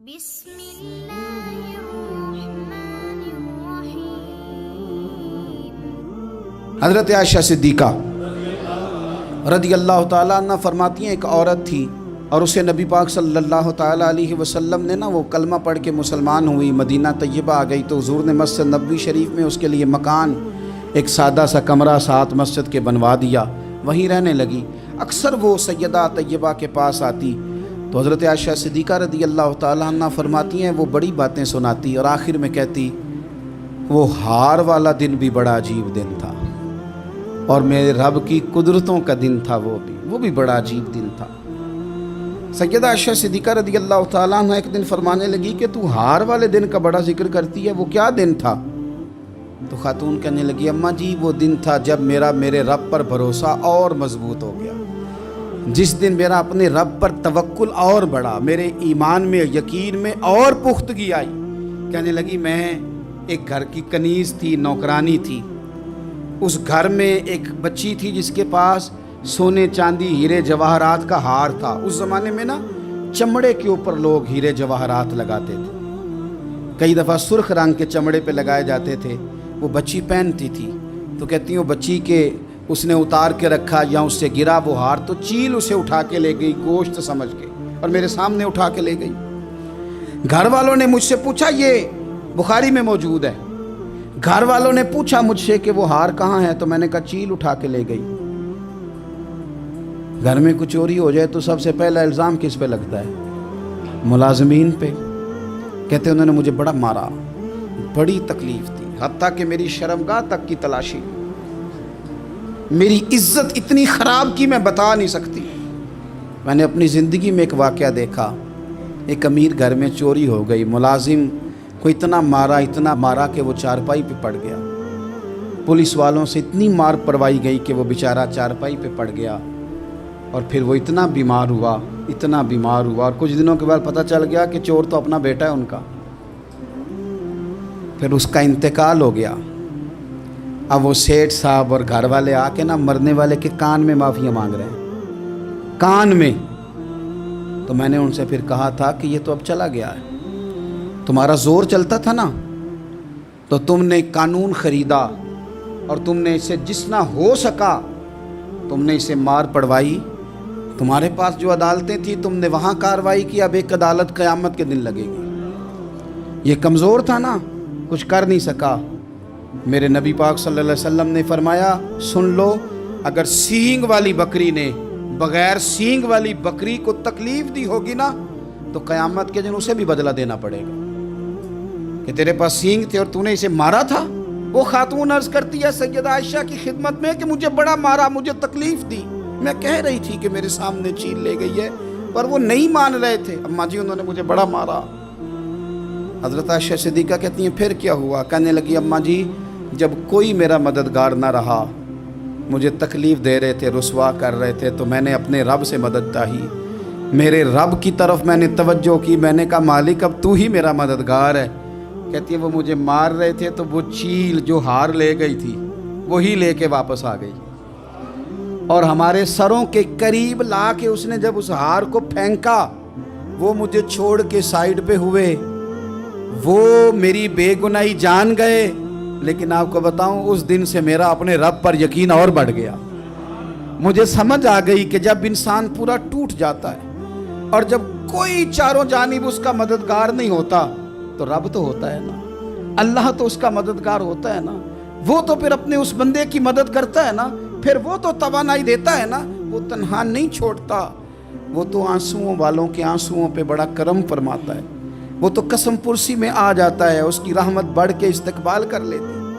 بسم اللہ الرحمن الرحیم۔ حضرت عائشہ صدیقہ رضی اللہ تعالیٰ عنہ فرماتی ہیں ایک عورت تھی اور اسے نبی پاک صلی اللہ تعالیٰ علیہ وسلم نے وہ کلمہ پڑھ کے مسلمان ہوئی، مدینہ طیبہ آ گئی تو حضور نے مسجد نبوی شریف میں اس کے لیے مکان، ایک سادہ سا کمرہ ساتھ مسجد کے بنوا دیا، وہیں رہنے لگی۔ اکثر وہ سیدہ طیبہ کے پاس آتی تو حضرت عائشہ صدیقہ رضی اللہ تعالیٰ عنہ فرماتی ہیں وہ بڑی باتیں سناتی اور آخر میں کہتی وہ ہار والا دن بھی بڑا عجیب دن تھا اور میرے رب کی قدرتوں کا دن تھا، وہ بھی بڑا عجیب دن تھا۔ سیدہ عائشہ صدیقہ رضی اللہ تعالیٰ عنہ ایک دن فرمانے لگی کہ تو ہار والے دن کا بڑا ذکر کرتی ہے، وہ کیا دن تھا؟ تو خاتون کہنے لگی اماں جی وہ دن تھا جب میرے رب پر بھروسہ اور مضبوط ہو گیا، جس دن میرا اپنے رب پر توکل اور بڑھا، میرے ایمان میں یقین میں اور پختگی آئی۔ کہنے لگی میں ایک گھر کی کنیز تھی، نوکرانی تھی، اس گھر میں ایک بچی تھی جس کے پاس سونے چاندی ہیرے جواہرات کا ہار تھا۔ اس زمانے میں چمڑے کے اوپر لوگ ہیرے جواہرات لگاتے تھے، کئی دفعہ سرخ رنگ کے چمڑے پہ لگائے جاتے تھے، وہ بچی پہنتی تھی تو کہتی ہوں بچی کے اس نے اتار کے رکھا یا اس سے گرا وہ ہار تو چیل اسے اٹھا کے لے گئی گوشت سمجھ کے اور میرے سامنے اٹھا کے لے گئی۔ گھر والوں نے مجھ سے پوچھا، یہ بخاری میں موجود ہے، گھر والوں نے پوچھا مجھ سے کہ وہ ہار کہاں ہے تو میں نے کہا چیل اٹھا کے لے گئی۔ گھر میں کچھ چوری ہو جائے تو سب سے پہلا الزام کس پہ لگتا ہے؟ ملازمین پہ۔ کہتے انہوں نے مجھے بڑا مارا، بڑی تکلیف تھی، حتیٰ کہ میری شرمگاہ تک کی تلاشی، میری عزت اتنی خراب کی میں بتا نہیں سکتی۔ میں نے اپنی زندگی میں ایک واقعہ دیکھا، ایک امیر گھر میں چوری ہو گئی، ملازم کو اتنا مارا کہ وہ چارپائی پہ پڑ گیا، پولیس والوں سے اتنی مار پڑوائی گئی کہ وہ بیچارہ چارپائی پہ پڑ گیا اور پھر وہ اتنا بیمار ہوا اور کچھ دنوں کے بعد پتہ چل گیا کہ چور تو اپنا بیٹا ہے ان کا، پھر اس کا انتقال ہو گیا۔ اب وہ سیٹھ صاحب اور گھر والے آ کے مرنے والے کے کان میں معافی مانگ رہے ہیں، کان میں۔ تو میں نے ان سے پھر کہا تھا کہ یہ تو اب چلا گیا ہے، تمہارا زور چلتا تھا نا تو تم نے قانون خریدا اور تم نے اسے جتنا ہو سکا تم نے اسے مار پڑوائی، تمہارے پاس جو عدالتیں تھیں تم نے وہاں کارروائی کی، اب ایک عدالت قیامت کے دن لگے گی۔ یہ کمزور تھا نا، کچھ کر نہیں سکا۔ میرے نبی پاک صلی اللہ علیہ وسلم نے فرمایا سن لو، اگر سینگ والی بکری نے بغیر سینگ والی بکری کو تکلیف دی ہوگی نا تو قیامت کے دن اسے بھی بدلہ دینا پڑے گا کہ تیرے پاس سینگ تھے اور تو نے اسے مارا تھا۔ وہ خاتون عرض کرتی ہے سیدہ عائشہ کی خدمت میں کہ مجھے بڑا مارا، مجھے تکلیف دی، میں کہہ رہی تھی کہ میرے سامنے چیل لے گئی ہے پر وہ نہیں مان رہے تھے، اماں جی انہوں نے مجھے بڑا مارا۔ حضرت عائشہ صدیقہ کہتی ہیں پھر کیا ہوا؟ کہنے لگی اماں جی جب کوئی میرا مددگار نہ رہا، مجھے تکلیف دے رہے تھے، رسوا کر رہے تھے، تو میں نے اپنے رب سے مدد چاہی، میرے رب کی طرف میں نے توجہ کی، میں نے کہا مالک اب تو ہی میرا مددگار ہے۔ کہتی ہے وہ مجھے مار رہے تھے تو وہ چیل جو ہار لے گئی تھی وہی لے کے واپس آ گئی اور ہمارے سروں کے قریب لا کے اس نے جب اس ہار کو پھینکا وہ مجھے چھوڑ کے سائیڈ پہ ہوئے، وہ میری بے گناہی جان گئے، لیکن آپ کو بتاؤں اس دن سے میرا اپنے رب پر یقین اور بڑھ گیا۔ مجھے سمجھ آ گئی کہ جب انسان پورا ٹوٹ جاتا ہے اور جب کوئی چاروں جانب اس کا مددگار نہیں ہوتا تو رب تو ہوتا ہے نا، اللہ تو اس کا مددگار ہوتا ہے نا، وہ تو پھر اپنے اس بندے کی مدد کرتا ہے نا، پھر وہ تو توانائی دیتا ہے نا، وہ تنہا نہیں چھوڑتا، وہ تو آنسوؤں والوں کے آنسوؤں پہ بڑا کرم فرماتا ہے، وہ تو قسم پرسی میں آ جاتا ہے، اس کی رحمت بڑھ کے استقبال کر لیتی ہے۔